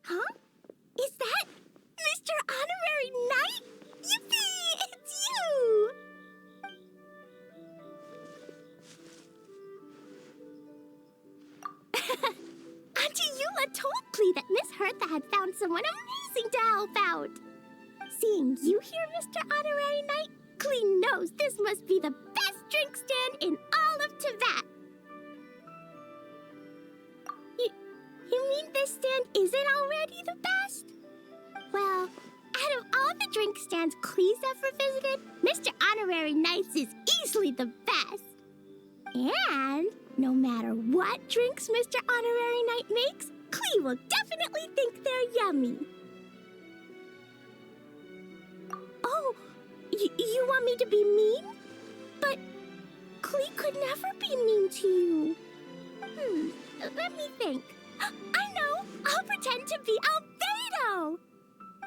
Huh? Is that Mr. Honorary Knight? Yippee! It's you! Auntie Eula told Klee that Miss Hertha had found someone amazing to help out. Seeing you here, Mr. Honorary Knight, Klee knows this must be the best drink stand in all of Teyvat. You mean this stand isn't already the best? Well, out of all the drink stands Klee's ever visited, Mr. Honorary Knight's is easily the best. And no matter what drinks Mr. Honorary Knight makes, Klee will definitely think they're yummy. Oh, you want me to be mean? But Klee could never be mean to you. Let me think. I know! I'll pretend to be Albedo!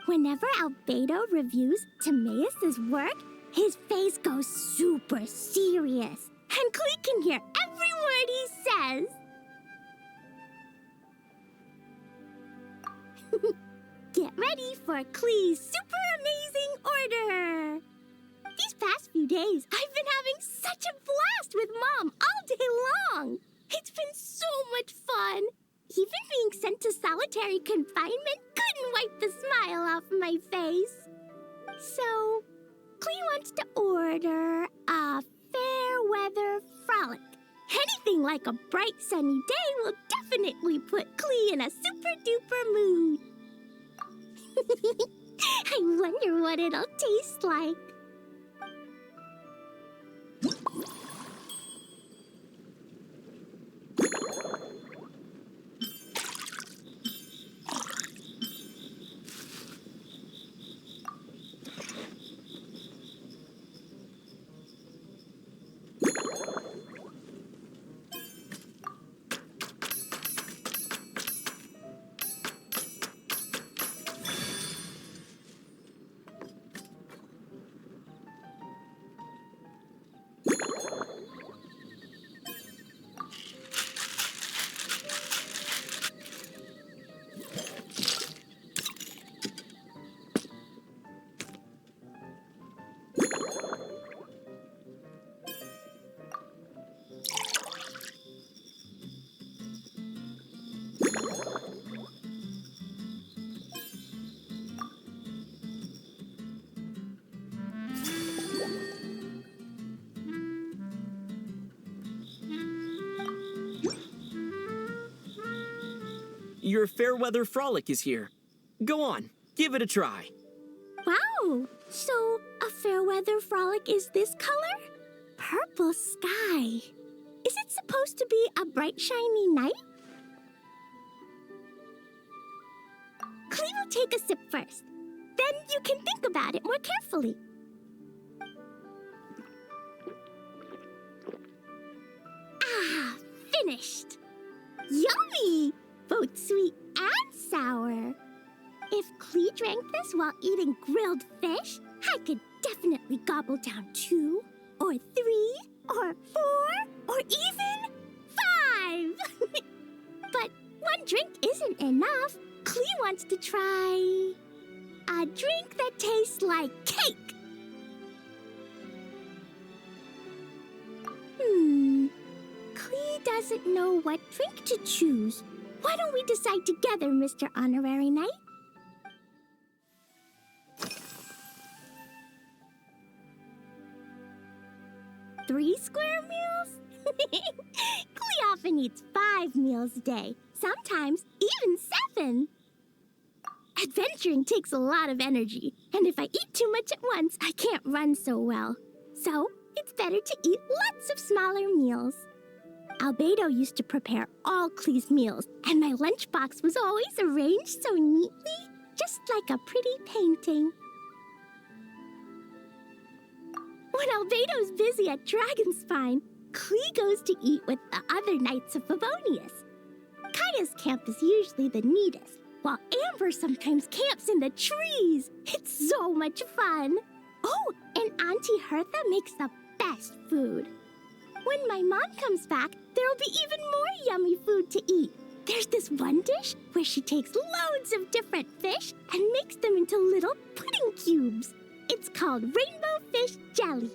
Whenever Albedo reviews Timaeus' work, his face goes super serious, and Klee can hear every word he says. Get ready for Klee's super amazing order! These past few days, I've been having such a blast with Mom all day long! It's been so much fun! Even being sent to solitary confinement couldn't wipe the smile off my face. So, Klee wants to order a fair weather frolic. Anything like a bright sunny day will definitely put Klee in a super duper mood. I wonder what it'll taste like. Your Fairweather Frolic is here. Go on, give it a try. Wow! So, a fair weather frolic is this color? Purple sky. Is it supposed to be a bright, shiny night? Klee will take a sip first. Then you can think about it more carefully. Ah, finished! Yummy! Both sweet and sour. If Klee drank this while eating grilled fish, I could definitely gobble down 2, or 3, or 4, or even 5. But one drink isn't enough. Klee wants to try a drink that tastes like cake. Klee doesn't know what drink to choose. Why don't we decide together, Mr. Honorary Knight? Three square meals? Klee often eats 5 meals a day, sometimes even 7. Adventuring takes a lot of energy, and if I eat too much at once, I can't run so well. So, it's better to eat lots of smaller meals. Albedo used to prepare all Klee's meals, and my lunchbox was always arranged so neatly, just like a pretty painting. When Albedo's busy at Dragonspine, Klee goes to eat with the other Knights of Favonius. Kaya's camp is usually the neatest, while Amber sometimes camps in the trees. It's so much fun. Oh, and Auntie Hertha makes the best food. When my mom comes back, there'll be even more yummy food to eat. There's this one dish where she takes loads of different fish and makes them into little pudding cubes. It's called rainbow fish jelly.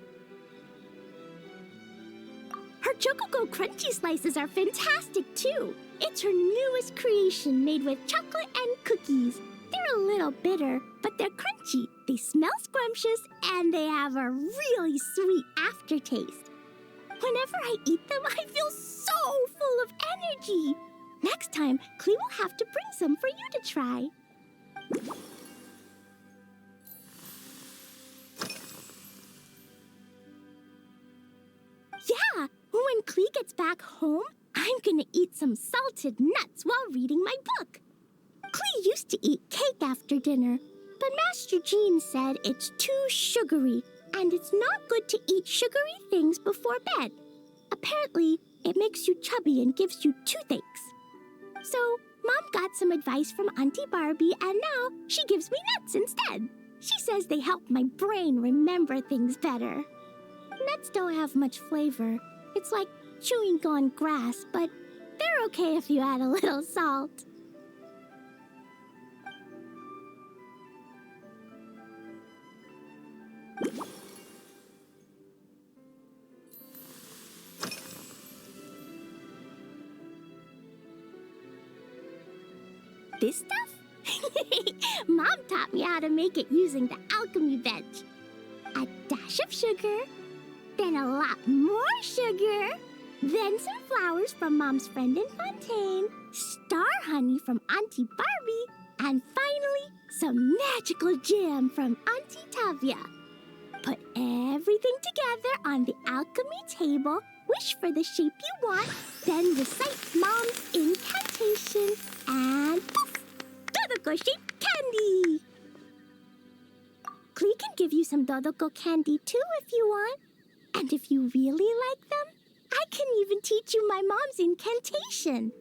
Her Chocogo Crunchy Slices are fantastic, too. It's her newest creation made with chocolate and cookies. They're a little bitter, but they're crunchy. They smell scrumptious, and they have a really sweet aftertaste. Whenever I eat them, I feel so full of energy. Next time, Klee will have to bring some for you to try. Yeah, when Klee gets back home, I'm gonna eat some salted nuts while reading my book. Klee used to eat cake after dinner, but Master Jean said it's too sugary, and it's not good to eat sugary things before bed. Apparently, it makes you chubby and gives you toothaches. So, Mom got some advice from Auntie Barbie, and now she gives me nuts instead. She says they help my brain remember things better. Nuts don't have much flavor. It's like chewing on grass, but they're okay if you add a little salt. This stuff? Mom taught me how to make it using the alchemy bench. A dash of sugar, then a lot more sugar, then some flowers from Mom's friend in Fontaine, star honey from Auntie Barbie, and finally, some magical jam from Auntie Tavia. Put everything together on the alchemy table, wish for the shape you want, then recite Mom's incantation, and poof! Dodoko-shaped candy! Klee can give you some Dodoko candy too if you want. And if you really like them, I can even teach you my mom's incantation.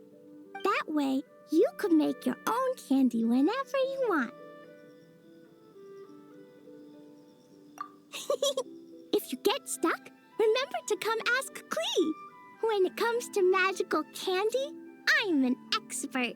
That way, you could make your own candy whenever you want. If you get stuck, remember to come ask Klee. When it comes to magical candy, I'm an expert.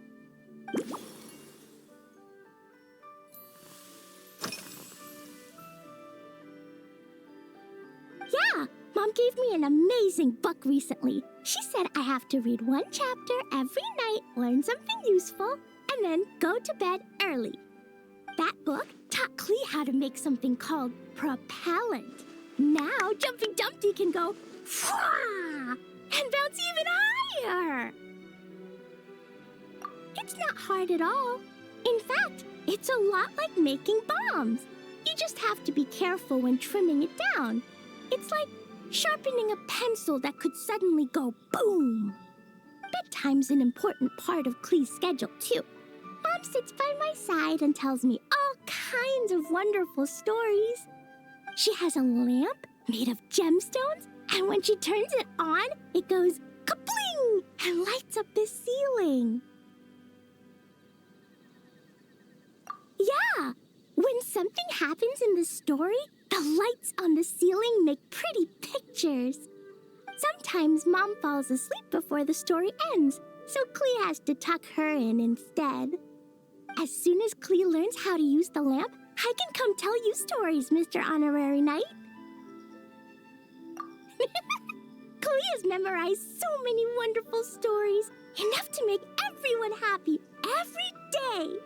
Yeah, Mom gave me an amazing book recently. She said I have to read one chapter every night, learn something useful, and then go to bed early. That book taught Klee how to make something called propellant. Now Jumpy Dumpty can go Fwah! And bounce even higher. It's not hard at all. In fact, it's a lot like making bombs. You just have to be careful when trimming it down. It's like sharpening a pencil that could suddenly go boom. Bedtime's an important part of Klee's schedule, too. Mom sits by my side and tells me all kinds of wonderful stories. She has a lamp made of gemstones, and when she turns it on, it goes kabling and lights up the ceiling. Yeah, when something happens in the story, the lights on the ceiling make pretty pictures. Sometimes Mom falls asleep before the story ends, so Klee has to tuck her in instead. As soon as Klee learns how to use the lamp, I can come tell you stories, Mr. Honorary Knight. Klee has memorized so many wonderful stories, enough to make everyone happy every day.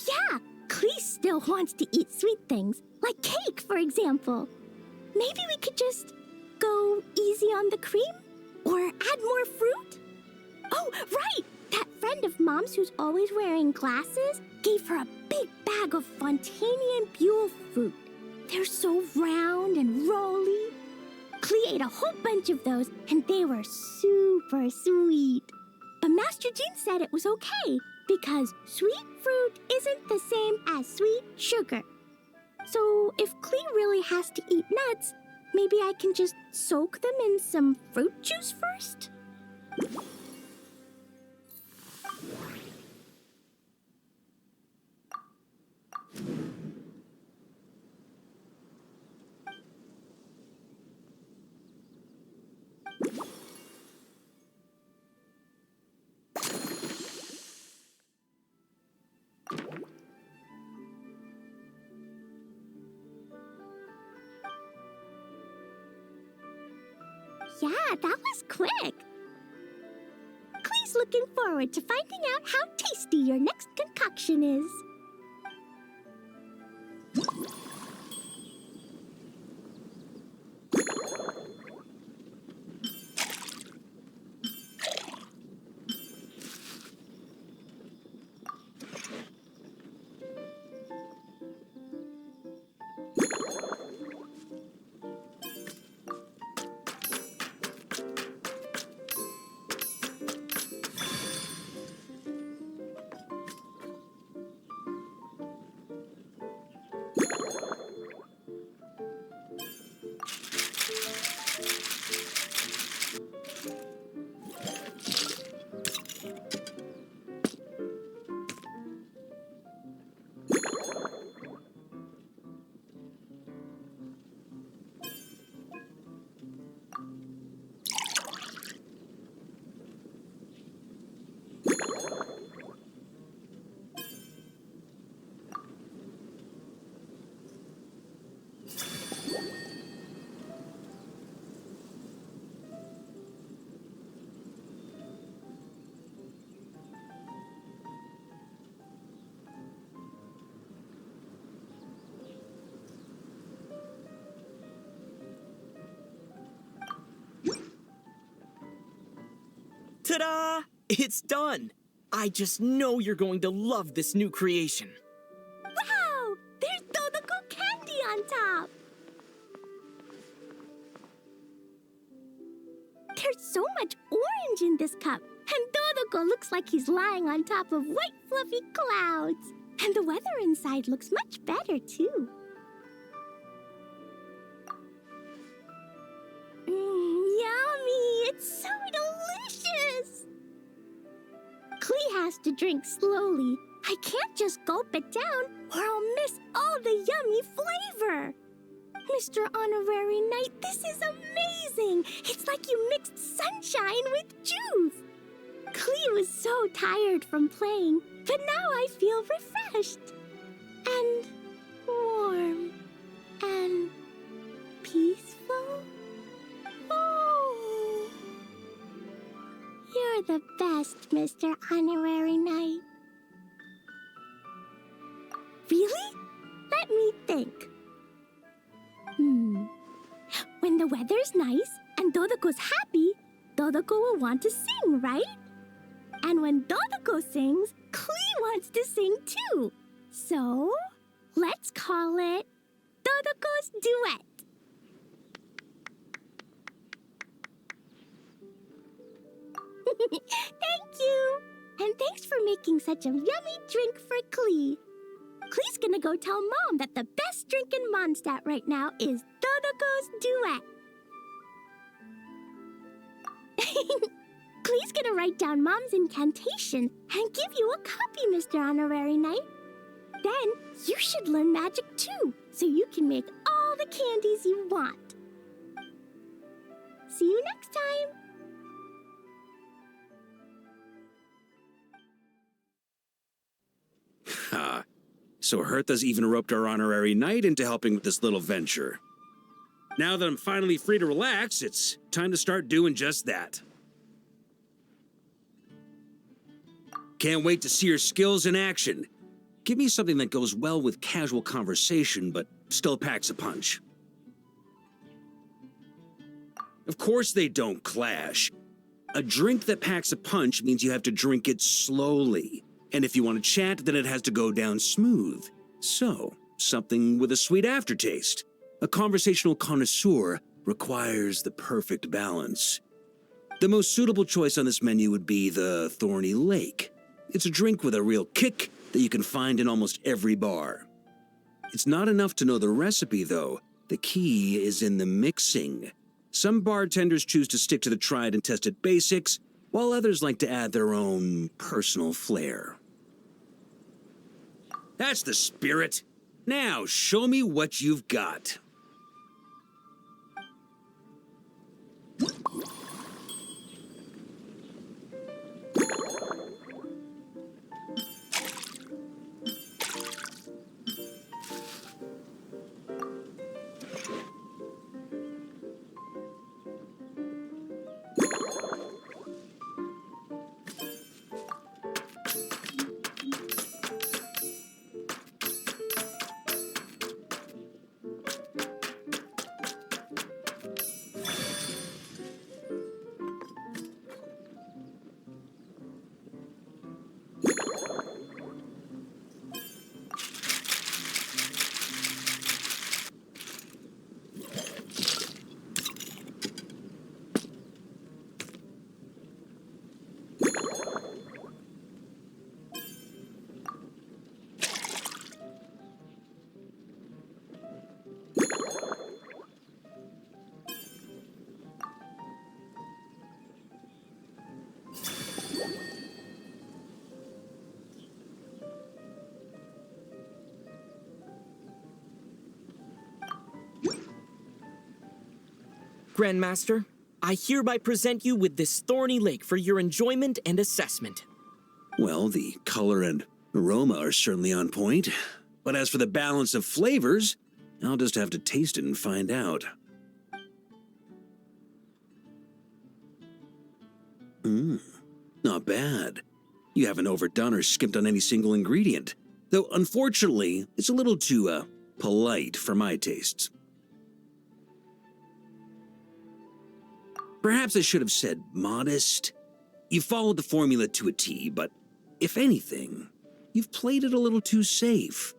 yeah, Klee still wants to eat sweet things, like cake, for example. Maybe we could just go easy on the cream? Or add more fruit? Oh, right! That friend of Mom's who's always wearing glasses gave her a big bag of Fontanian Buell fruit. They're so round and rolly. Klee ate a whole bunch of those, and they were super sweet. But Master Jean said it was okay, because sweet fruit isn't the same as sweet sugar. So if Klee really has to eat nuts, maybe I can just soak them in some fruit juice first? Yeah, that was quick. Klee's looking forward to finding out how tasty your next concoction is. Ta-da! It's done! I just know you're going to love this new creation. Wow! There's Dodoko candy on top! There's so much orange in this cup, and Dodoko looks like he's lying on top of white fluffy clouds. And the weather inside looks much better, too. Yummy! It's so delicious! Klee has to drink slowly. I can't just gulp it down, or I'll miss all the yummy flavor. Mr. Honorary Knight, this is amazing! It's like you mixed sunshine with juice. Klee was so tired from playing, but now I feel refreshed. And warm. And peaceful. Oh. You're the best, Mr. Honorary Knight. Really? Let me think. When the weather's nice and Dodoko's happy, Dodoko will want to sing, right? And when Dodoko sings, Klee wants to sing too. So, let's call it Dodoko's Duet. Thank you! And thanks for making such a yummy drink for Klee. Klee's gonna go tell Mom that the best drink in Mondstadt right now is Dodoko's Duet. Klee's gonna write down Mom's incantation and give you a copy, Mr. Honorary Knight. Then you should learn magic too, so you can make all the candies you want. See you next time! Ha! So Hertha's even roped our honorary knight into helping with this little venture. Now that I'm finally free to relax, it's time to start doing just that. Can't wait to see your skills in action. Give me something that goes well with casual conversation, but still packs a punch. Of course they don't clash. A drink that packs a punch means you have to drink it slowly. And if you want to chat, then it has to go down smooth. So, something with a sweet aftertaste. A conversational connoisseur requires the perfect balance. The most suitable choice on this menu would be the Thorny Lake. It's a drink with a real kick that you can find in almost every bar. It's not enough to know the recipe, though. The key is in the mixing. Some bartenders choose to stick to the tried and tested basics, while others like to add their own personal flair. That's the spirit. Now, show me what you've got. Grandmaster, I hereby present you with this Thorny Lake for your enjoyment and assessment. Well, the color and aroma are certainly on point. But as for the balance of flavors, I'll just have to taste it and find out. Not bad. You haven't overdone or skimped on any single ingredient. Though, unfortunately, it's a little too, polite for my tastes. Perhaps I should have said modest. You followed the formula to a T, but if anything, you've played it a little too safe.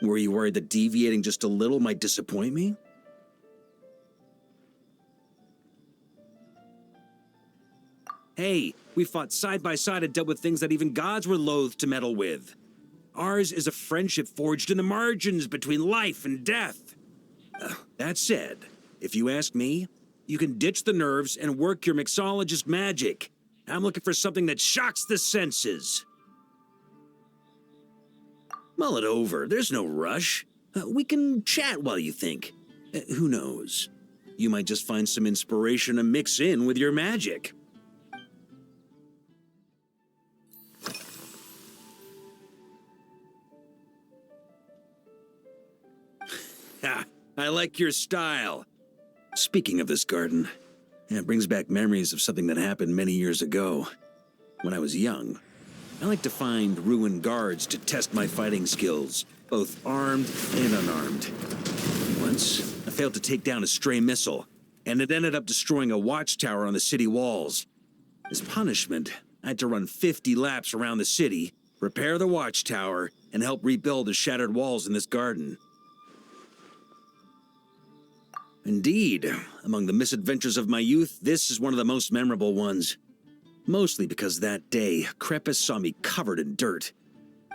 Were you worried that deviating just a little might disappoint me? Hey, we fought side by side and dealt with things that even gods were loath to meddle with. Ours is a friendship forged in the margins between life and death. That said, if you ask me, you can ditch the nerves and work your mixologist magic. I'm looking for something that shocks the senses. Mull it over. There's no rush. We can chat while you think. Who knows? You might just find some inspiration to mix in with your magic. Ha! I like your style. Speaking of this garden, it brings back memories of something that happened many years ago. When I was young, I liked to find ruined guards to test my fighting skills, both armed and unarmed. Once, I failed to take down a stray missile, and it ended up destroying a watchtower on the city walls. As punishment, I had to run 50 laps around the city, repair the watchtower, and help rebuild the shattered walls in this garden. Indeed, among the misadventures of my youth, this is one of the most memorable ones. Mostly because that day, Crepus saw me covered in dirt.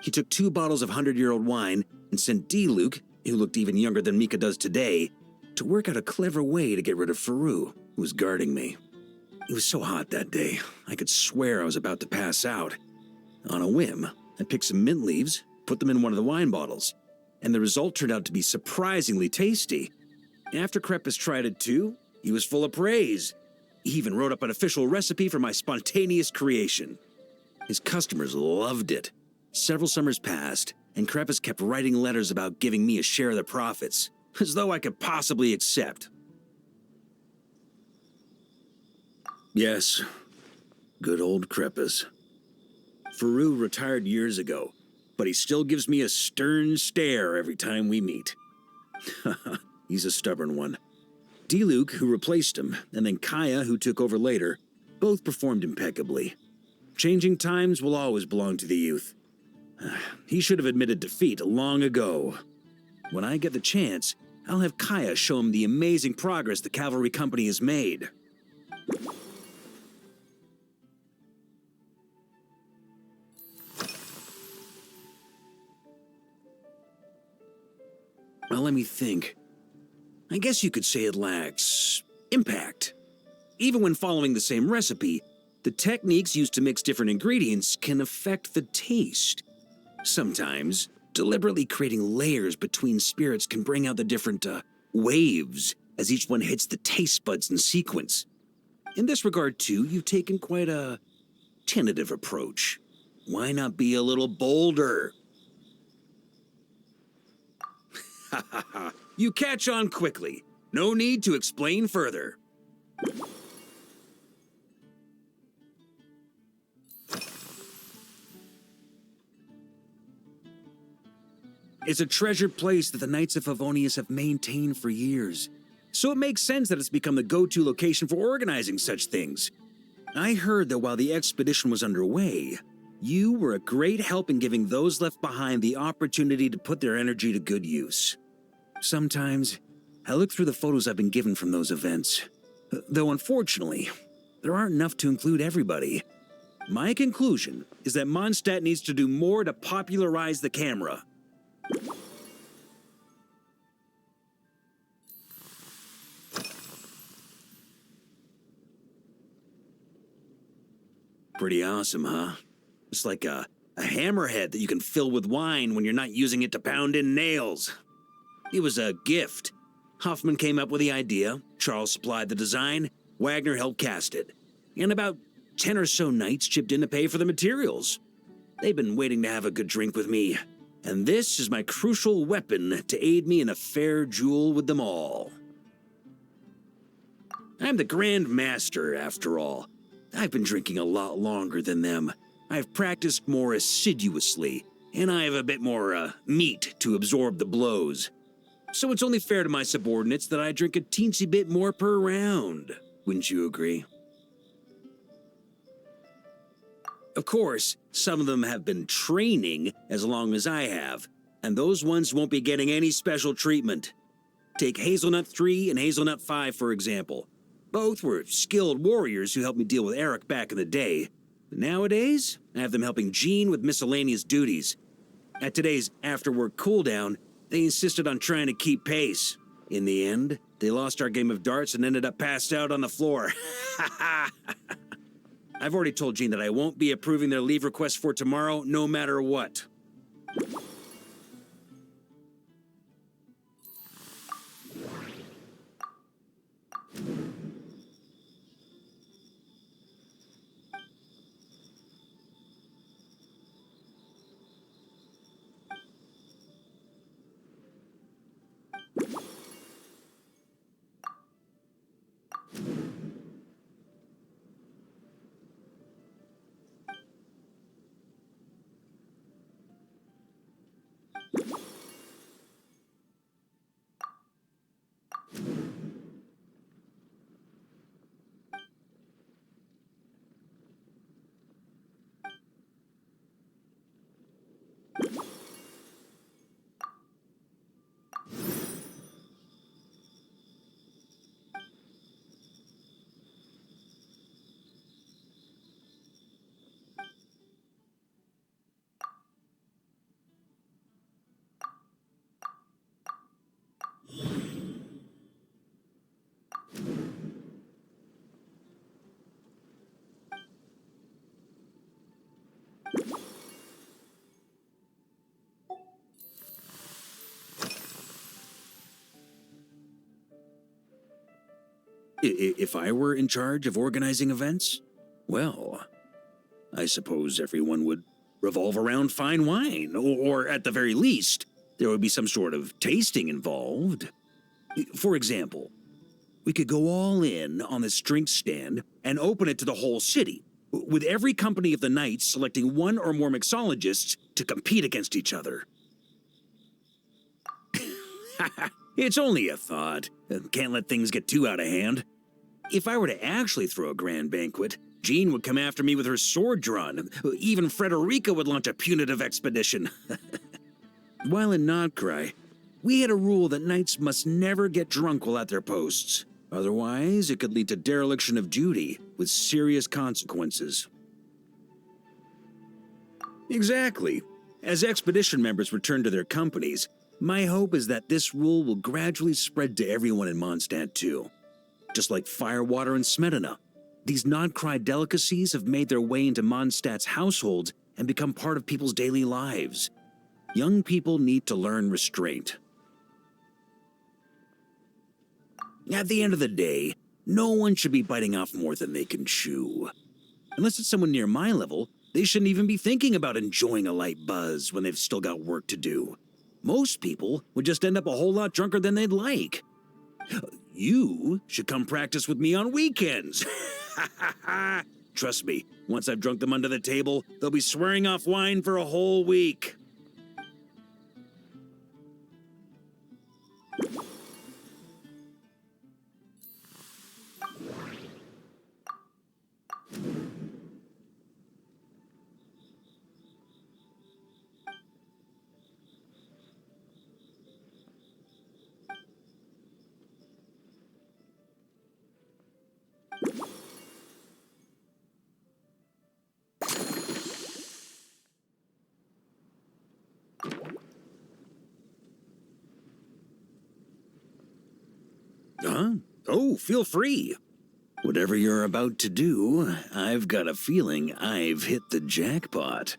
He took 2 bottles of 100-year-old wine and sent D-Luke, who looked even younger than Mika does today, to work out a clever way to get rid of Faru, who was guarding me. It was so hot that day, I could swear I was about to pass out. On a whim, I picked some mint leaves, put them in one of the wine bottles, and the result turned out to be surprisingly tasty. After Crepus tried it too, he was full of praise. He even wrote up an official recipe for my spontaneous creation. His customers loved it. Several summers passed, and Crepus kept writing letters about giving me a share of the profits, as though I could possibly accept. Yes, good old Crepus. Faru retired years ago, but he still gives me a stern stare every time we meet. He's a stubborn one. D-Luke, who replaced him, and then Kaya, who took over later, both performed impeccably. Changing times will always belong to the youth. He should have admitted defeat long ago. When I get the chance, I'll have Kaya show him the amazing progress the Cavalry Company has made. Well, let me think. I guess you could say it lacks impact. Even when following the same recipe, the techniques used to mix different ingredients can affect the taste. Sometimes, deliberately creating layers between spirits can bring out the different waves as each one hits the taste buds in sequence. In this regard, too, you've taken quite a tentative approach. Why not be a little bolder? Ha ha ha. You catch on quickly. No need to explain further. It's a treasured place that the Knights of Favonius have maintained for years, so it makes sense that it's become the go-to location for organizing such things. I heard that while the expedition was underway, you were a great help in giving those left behind the opportunity to put their energy to good use. Sometimes, I look through the photos I've been given from those events, though unfortunately, there aren't enough to include everybody. My conclusion is that Mondstadt needs to do more to popularize the camera. Pretty awesome, huh? It's like a hammerhead that you can fill with wine when you're not using it to pound in nails. It was a gift. Hoffman came up with the idea, Charles supplied the design, Wagner helped cast it. And about 10 or so knights chipped in to pay for the materials. They've been waiting to have a good drink with me, and this is my crucial weapon to aid me in a fair duel with them all. I'm the Grand Master, after all. I've been drinking a lot longer than them. I've practiced more assiduously, and I have a bit more meat to absorb the blows. So it's only fair to my subordinates that I drink a teensy bit more per round. Wouldn't you agree? Of course, some of them have been training as long as I have, and those ones won't be getting any special treatment. Take Hazelnut 3 and Hazelnut 5, for example. Both were skilled warriors who helped me deal with Eric back in the day. But nowadays, I have them helping Jean with miscellaneous duties. At today's after-work cooldown, they insisted on trying to keep pace. In the end, they lost our game of darts and ended up passed out on the floor. I've already told Jean that I won't be approving their leave request for tomorrow, no matter what. If I were in charge of organizing events, well, I suppose everyone would revolve around fine wine, or at the very least, there would be some sort of tasting involved. For example, we could go all in on this drink stand and open it to the whole city. with every company of the Knights selecting one or more mixologists to compete against each other. It's only a thought. Can't let things get too out of hand. If I were to actually throw a grand banquet, Jean would come after me with her sword drawn. Even Frederica would launch a punitive expedition. While in Notcry, we had a rule that knights must never get drunk while at their posts. Otherwise, it could lead to dereliction of duty, with serious consequences. Exactly. As expedition members return to their companies, my hope is that this rule will gradually spread to everyone in Mondstadt too. Just like firewater and Smedina, these Notcry delicacies have made their way into Mondstadt's households and become part of people's daily lives. Young people need to learn restraint. At the end of the day, no one should be biting off more than they can chew. Unless it's someone near my level, they shouldn't even be thinking about enjoying a light buzz when they've still got work to do. Most people would just end up a whole lot drunker than they'd like. You should come practice with me on weekends. Trust me, once I've drunk them under the table, they'll be swearing off wine for a whole week. Huh? Oh, feel free. Whatever you're about to do, I've got a feeling I've hit the jackpot.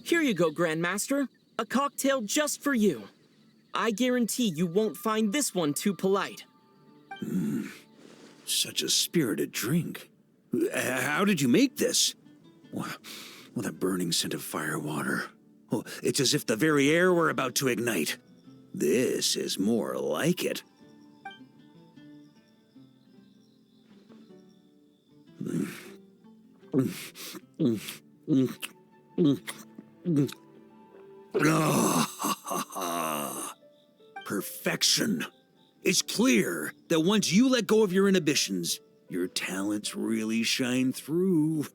Here you go, Grandmaster. A cocktail just for you. I guarantee you won't find this one too polite. Such a spirited drink. How did you make this? Well, that burning scent of firewater. Oh, it's as if the very air were about to ignite. This is more like it. Perfection. It's clear that once you let go of your inhibitions, your talents really shine through.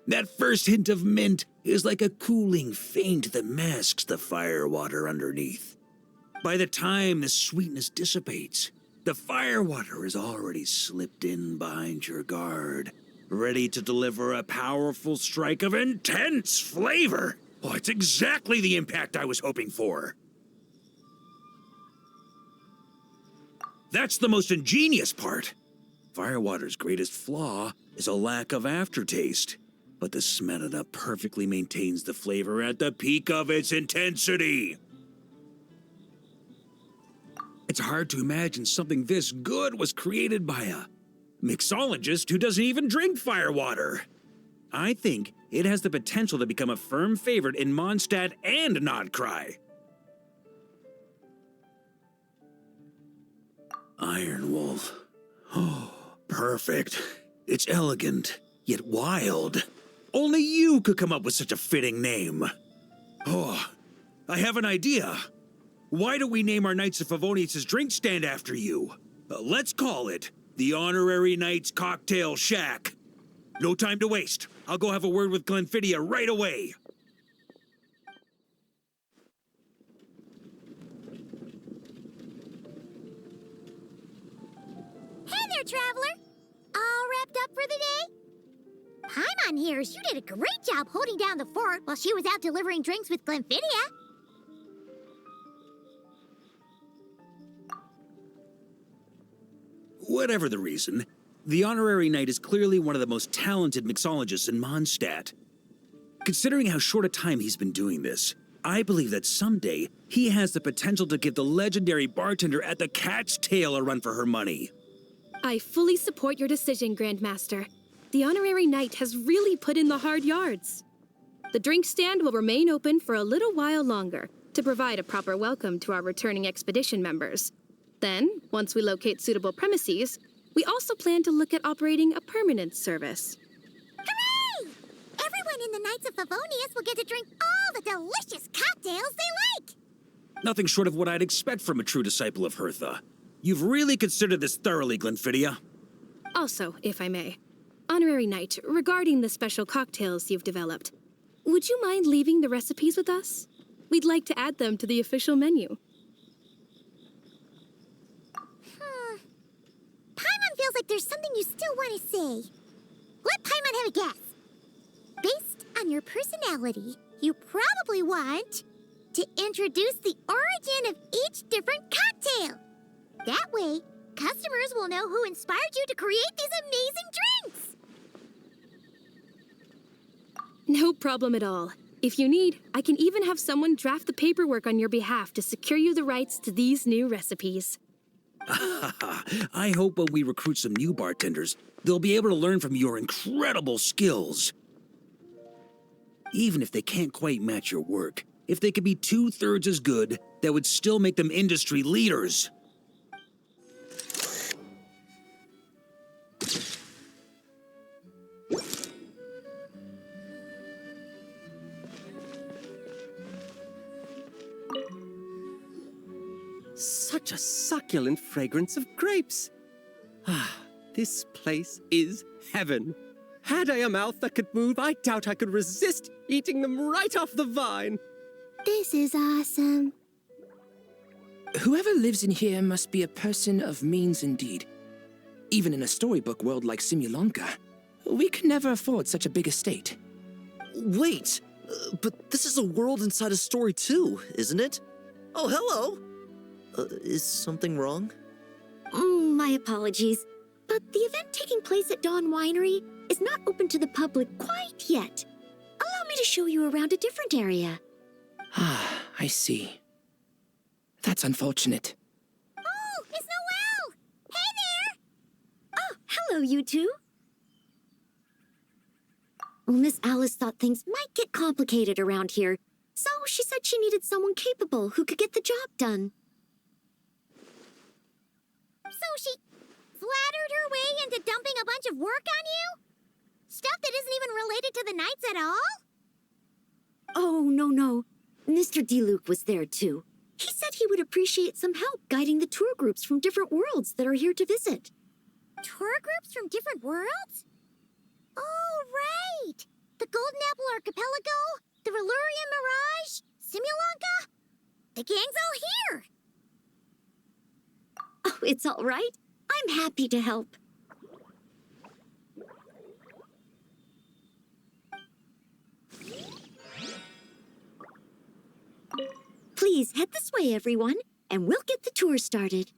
That first hint of mint is like a cooling feint that masks the firewater underneath. By the time the sweetness dissipates, the firewater is already slipped in behind your guard, ready to deliver a powerful strike of intense flavor. Oh, it's exactly the impact I was hoping for. That's the most ingenious part. Firewater's greatest flaw is a lack of aftertaste, but the Smedina perfectly maintains the flavor at the peak of its intensity. It's hard to imagine something this good was created by a mixologist who doesn't even drink firewater. I think it has the potential to become a firm favorite in Mondstadt and Nodcry. Iron Wolf. Oh, perfect. It's elegant, yet wild. Only you could come up with such a fitting name. Oh, I have an idea. Why don't we name our Knights of Favonius' drink stand after you? Let's call it the Honorary Knights Cocktail Shack. No time to waste. I'll go have a word with Glenfidia right away. Hey there, traveler! All wrapped up for the day? Paimon hears you did a great job holding down the fort while she was out delivering drinks with Glenfidia. Whatever the reason, the Honorary Knight is clearly one of the most talented mixologists in Mondstadt. Considering how short a time he's been doing this, I believe that someday he has the potential to give the legendary bartender at the Cat's Tail a run for her money. I fully support your decision, Grandmaster. The Honorary Knight has really put in the hard yards. The drink stand will remain open for a little while longer to provide a proper welcome to our returning expedition members. Then, once we locate suitable premises, we also plan to look at operating a permanent service. Hooray! Everyone in the Knights of Favonius will get to drink all the delicious cocktails they like! Nothing short of what I'd expect from a true disciple of Hertha. You've really considered this thoroughly, Glenfidia. Also, if I may, Honorary Knight, regarding the special cocktails you've developed, would you mind leaving the recipes with us? We'd like to add them to the official menu. Paimon feels like there's something you still want to say. Let Paimon have a guess. Based on your personality, you probably want to introduce the origin of each different cocktail. That way, customers will know who inspired you to create these amazing drinks. No problem at all. If you need, I can even have someone draft the paperwork on your behalf to secure you the rights to these new recipes. I hope when we recruit some new bartenders, they'll be able to learn from your incredible skills. Even if they can't quite match your work, if they could be 2/3 as good, that would still make them industry leaders. Such a succulent fragrance of grapes. Ah, this place is heaven. Had I a mouth that could move, I doubt I could resist eating them right off the vine. This is awesome. Whoever lives in here must be a person of means indeed. Even in a storybook world like Simulonka, we could never afford such a big estate. Wait, but this is a world inside a story too, isn't it? Oh, hello! Is something wrong? My apologies, but the event taking place at Dawn Winery is not open to the public quite yet. Allow me to show you around a different area. Ah, I see. That's unfortunate. Oh, Miss Noelle! Hey there! Oh, hello, you two. Well, Miss Alice thought things might get complicated around here, so she said she needed someone capable who could get the job done. So she flattered her way into dumping a bunch of work on you? Stuff that isn't even related to the Knights at all? Oh, no. Mr. DeLuke was there, too. He said he would appreciate some help guiding the tour groups from different worlds that are here to visit. Tour groups from different worlds? Oh, right! The Golden Apple Archipelago, the Valurian Mirage, Simulonka. The gang's all here! Oh, it's all right. I'm happy to help. Please head this way, everyone, and we'll get the tour started.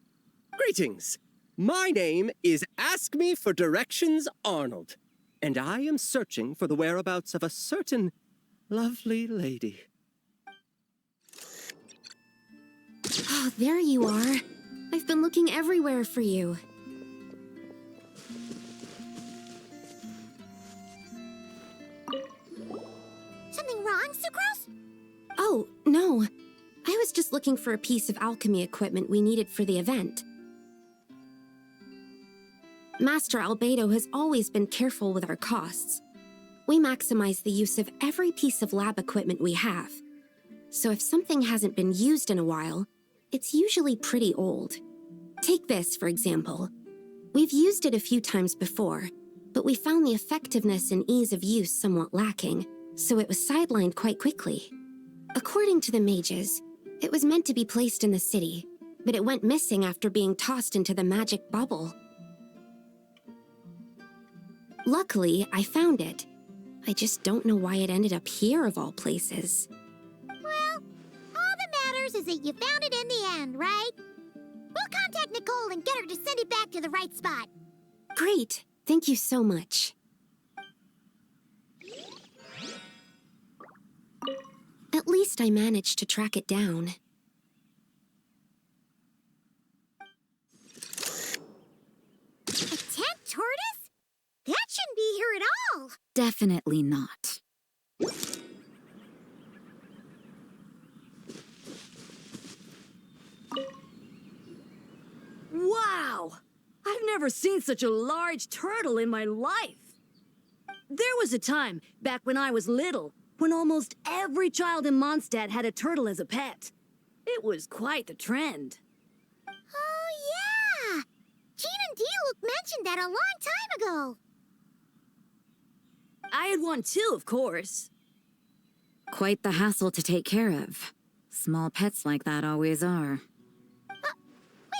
Greetings. My name is Ask Me for Directions Arnold, and I am searching for the whereabouts of a certain lovely lady. Oh, there you are. I've been looking everywhere for you. Sucrose? Oh, no. I was just looking for a piece of alchemy equipment we needed for the event. Master Albedo has always been careful with our costs. We maximize the use of every piece of lab equipment we have. So if something hasn't been used in a while, it's usually pretty old. Take this, for example. We've used it a few times before, but we found the effectiveness and ease of use somewhat lacking, so it was sidelined quite quickly. According to the mages, it was meant to be placed in the city, but it went missing after being tossed into the magic bubble. Luckily, I found it. I just don't know why it ended up here of all places. Well, all that matters is that you found it in the end, right? We'll contact Nicole and get her to send it back to the right spot. Great. Thank you so much. At least I managed to track it down. A tent tortoise? That shouldn't be here at all. Definitely not. Wow! I've never seen such a large turtle in my life. There was a time, back when I was little, when almost every child in Mondstadt had a turtle as a pet. It was quite the trend. Oh, yeah! Jean and Diluc mentioned that a long time ago. I had one too, of course. Quite the hassle to take care of. Small pets like that always are.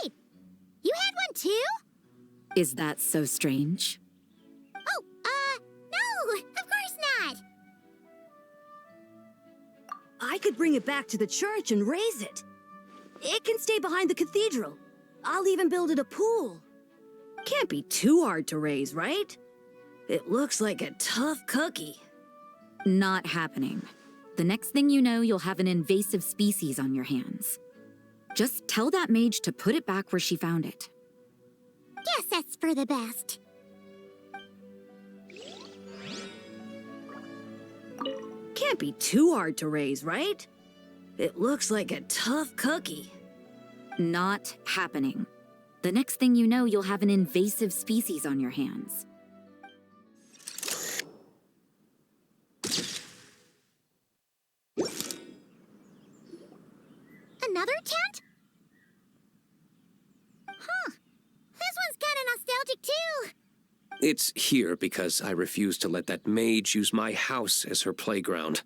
Wait, you had one too? Is that so strange? Oh, no, of course not. I could bring it back to the church and raise it. It can stay behind the cathedral. I'll even build it a pool. Can't be too hard to raise, right? It looks like a tough cookie. Not happening. The next thing you know, you'll have an invasive species on your hands. Just tell that mage to put it back where she found it. Guess that's for the best. Can't be too hard to raise, right? It looks like a tough cookie. Not happening. The next thing you know, you'll have an invasive species on your hands. Another tent? Huh. This one's kind of nostalgic too. It's here because I refused to let that mage use my house as her playground.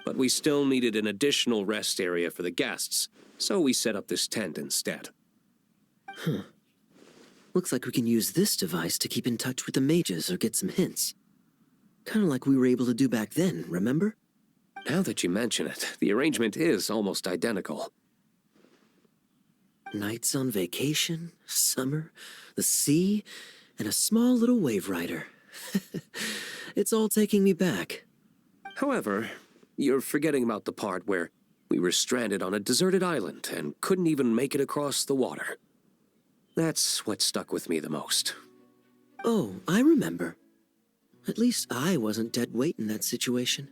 But we still needed an additional rest area for the guests, so we set up this tent instead. Looks like we can use this device to keep in touch with the mages or get some hints. Kind of like we were able to do back then, remember? Now that you mention it, the arrangement is almost identical. Nights on vacation, summer, the sea, and a small little wave rider. It's all taking me back. However, you're forgetting about the part where we were stranded on a deserted island and couldn't even make it across the water. That's what stuck with me the most. Oh, I remember. At least I wasn't dead weight in that situation.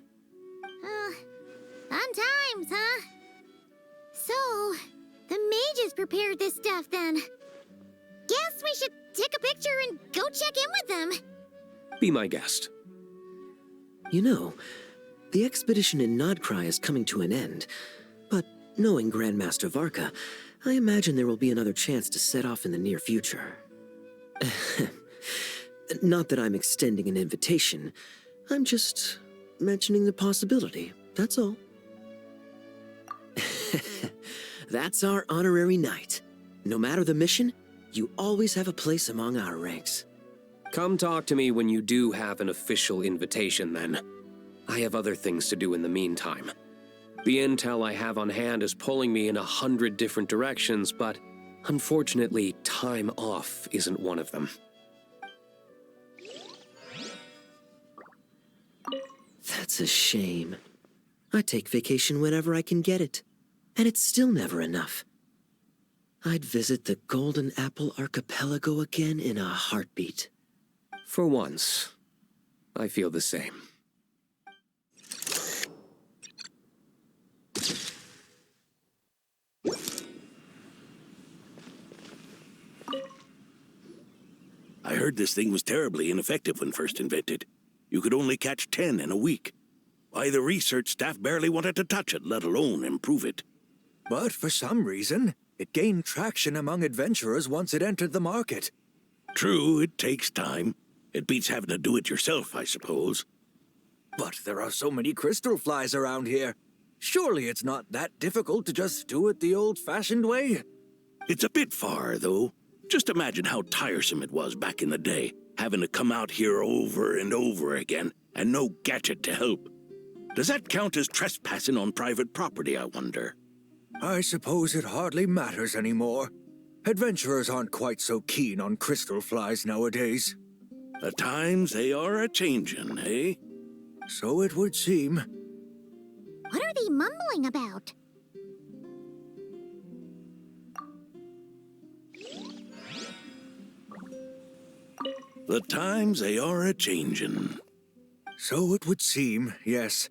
Fun times, huh? So, the mages prepared this stuff then. Guess we should take a picture and go check in with them. Be my guest. You know, the expedition in Nodcry is coming to an end, but knowing Grandmaster Varka, I imagine there will be another chance to set off in the near future. Not that I'm extending an invitation, I'm just mentioning the possibility, that's all. That's our honorary knight. No matter the mission, you always have a place among our ranks. Come talk to me when you do have an official invitation, then. I have other things to do in the meantime. The intel I have on hand is pulling me in 100 different directions, but unfortunately, time off isn't one of them. That's a shame. I take vacation whenever I can get it, and it's still never enough. I'd visit the Golden Apple Archipelago again in a heartbeat. For once, I feel the same. heard this thing was terribly ineffective when first invented. You could only catch 10 in a week. Why, the research staff barely wanted to touch it, let alone improve it. But for some reason, it gained traction among adventurers once it entered the market. True, it takes time. It beats having to do it yourself, I suppose. But there are so many crystal flies around here. Surely it's not that difficult to just do it the old-fashioned way? It's a bit far, though. Just imagine how tiresome it was back in the day, having to come out here over and over again, and no gadget to help. Does that count as trespassing on private property, I wonder? I suppose it hardly matters anymore. Adventurers aren't quite so keen on crystal flies nowadays. The times they are a-changin', eh? So it would seem. What are they mumbling about? The times they are a-changin'. So it would seem, yes.